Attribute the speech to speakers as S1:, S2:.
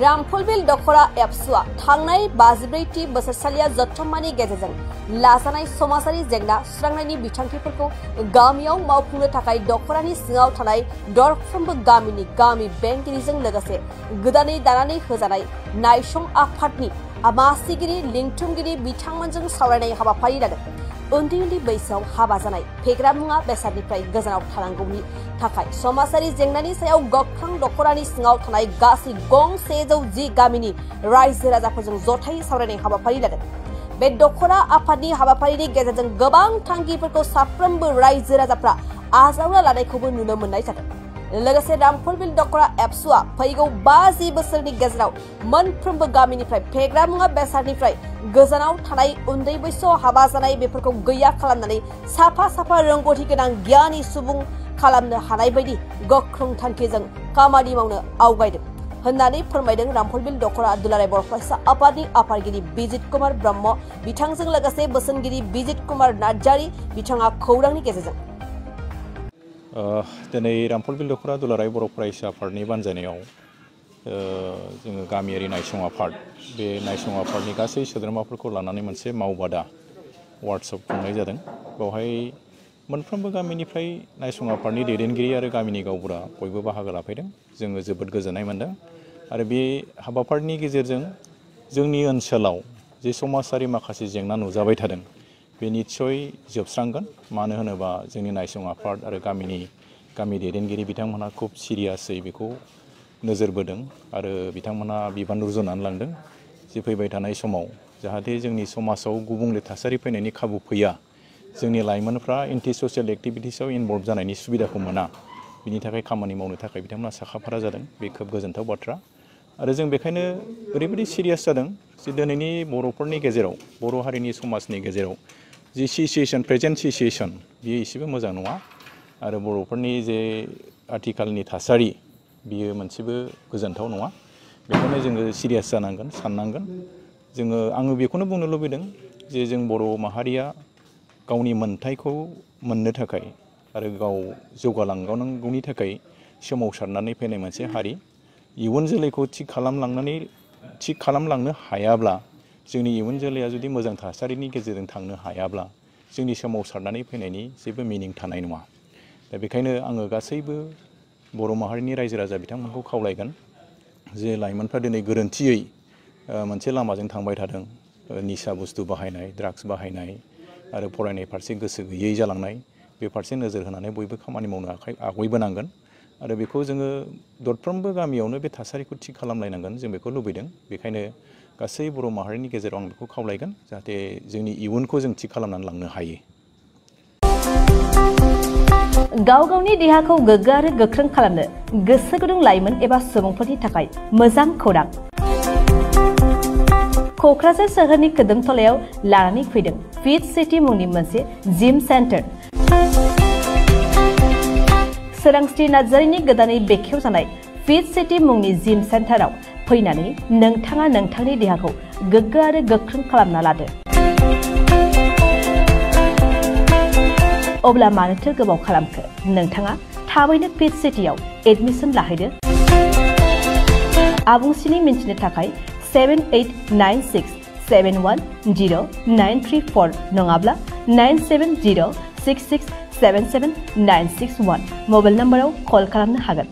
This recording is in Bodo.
S1: रामफलबिल दख'रा एबसुआ थांनाय 54 बोसोरसालिया जथुम्मानि गेजेरजों लाजानाय समाजारि जेंना सुस्रांनायनि बिथांखिफोरखौ गामियाव मावफुंनो थाखाय दख'रानि सिङाव थानाय दरफ्रोमबो गामिनि गामि बेंगिरिजों लोगोसे गोदानै दानानै होजानाय नायसं आफादनि मासिगिरि लिंथुमगिरि बिथांमोनजों सावरायनाय हाबाफारि लादों। उन्दै उन्दै बैसोआव हाबा जानाय फेग्रा मुवा बेसादनिफ्राय गोजानाव थानांगौनि थाखाय समाजारि जेंनानि सायाव गोख्रों दख'रानि सिङाव थानाय गासै गं 110 गामिनि रायजो राजाफोरजों जथायै सावरायनाय हाबाफारि लादों। बे दख'रा आफादनि हाबाफारिनि गेजेरजों गोबां थांखिफोरखौ साफ्रोमबो रायजो राजाफ्रा आजावना लानायखौबो नुनो मोननाय जादों। लोगोसे रामफलबिल दख'रा एबसुआ फैगौ 50 बोसोरनि गेजेराव मोनफ्रोमबो गामिनिफ्राय फेग्रा मुवा बेसादनिफ्राय गोजानाव थानाय उन्दै बैसोआव हाबा जानाय बेफोरखौ गैया खालामनानै साफा रोंगौथि गोनां गियानि सुबुं खालामनो हानाय बायदि गोख्रों थांखिजों खामानि मावनो आवगायदों होननानै फोरमायदों रामफलबिल दख'रा दुलाराय बर' फरायसा आफादनि आफादगिरि बिजित कुमार ब्रह्म बिथांजों लोगोसे बोसोनगिरि बिजित कुमार नार्जारी बिथाङा खौरांनि गेजेरजों।
S2: दिनै रामफलबिल दख'रा दुलाराय बर' फरायसा आफादनि बानजायनायाव जोङो गामियारि नायसं आफाद बे नायसं आफादनि गासै सोद्रोमाफोरखौ लानानै मोनसे मावबादा वार्कशप खुंनाय जादों। बेवहाय मोनफ्रोमबो गामिनिफ्राय नायसं आफादनि दैदेनगिरि आरो गामिनि गावबुरा बयबो बाहागो लाफैदों। जोङो जोबोद गोजोननाय मोनदों आरो बे हाबाफारिनि गेजेरजों जोंनि ओनसोलाव जे समाजारि माखासे जेंना नुजाबाय थादों बे निस्सय जोबस्रांगोन। मानो होनोबा जोंनि नायसं आफाद आरो गामि दैदेनगिरि बिथांमोनहा खुब सिरियासै बेखौ नोजोर बोदों आरो बिथांमोनहा बिबान रुजुनानै लांदों जे फैबाय थानाय समाव जाहाथे जोंनि समाजाव गुबुंले थासारि फैनायनि खाबु फैया, जोंनि लाइमोनफ्रा एन्टि ससियेल एक्टिभिटिसआव इनभल्भ जानायनि सुबिदाखौ मोना, बिनि थाखाय खामानि मावनो थाखाय बिथांमोना साखाफारा जादों। बे खोब गोजोनथाव बाथ्रा आरो जों बेखायनो ओरैबायदि सिरियास जादों जे दिनैनि बर'फोरनि गेजेराव बर' हारिनि समाजनि गेजेराव जि सिचुवेसन प्रेजेन्ट सिचुवेसन बियो एसेबो मोजां नङा आरो बर'फोरनि जे आथिखालनि थासारि बियो मोनसेबो गोजोनथाव नङा। बेखायनो जोङो सिरियास जानांगोन, साननांगोन। आङो बेखौनो बुंनो लुबैदों जे जों बर' माहारिया गावनि मोन्थायखौ मोननो थाखाय आरो गाव जौगालांनांगौनि थाखाय सोमावसारनानै फैनाय मोनसे हारि। इयुन जोलैखौ थिग खालामलांनो हायाब्ला, जोंनि इयुन जोलैया जुदि मोजां थासारिनि गेजेरजों थांनो हायाब्ला जोंनि सोमावसारनानै फैनायनि जेबो मिनिं थानाय नङा। दा बेखायनो आङो गासैबो बर' माहारिनि रायजो राजा बिथांमोनखौ खावलायगोन जे लाइमोनफ्रा दिनै गोरोन्थियै मोनसे लामाजों थांबाय थादों, निसा बुस्थु बाहायनाय, ड्राग्स बाहायनाय आरो फरायनाय फारसे गोसो गैयै जालांनाय, बे फारसे नोजोर होनानै बयबो खामानि मावनो आवगायबोनांगोन आरो बेखौ जोङो दरफ्रोमबो गामियावनो बे थासारिखौ थिग खालामलायनांगोन, जों बेखौ लुबैदों। बेखायनो गासै बर' माहारिनि गेजेराव आं बेखौ खावलायगोन जाहाथे जोंनि इयुनखौ जों थिग खालामनानै लांनो हायो।
S1: गाव गावनि देहाखौ गोग्गो आरो गोख्रों खालामनो गोसो गुदुं लाइमोन एबा सुबुंफोरनि थाखाय मोजां खौरां। क'क्राझार सोहोरनि खोदोमथलायाव लानानै फैदों फिट सिटी मुंनि मोनसे जिम सेन्टार। सोरांस्रि नार्जारीनि गोदानै बेखेवजानाय फिट सिटी मुंनि जिम सेन्टाराव फैनानै नोंथाङा नोंथांनि देहाखौ गोग्गो आरो गोख्रों खालामना लादो। अब्ला मानोथो गोबाव खालामखो? नोंथाङा थाबैनो फिट सिटीआव एडमिसन लाहैदो। आबुंसिनै मिन्थिनो थाखाय 7896710934 नङाब्ला 9706677961 मबाइल नाम्बाराव कल खालामनो हागोन।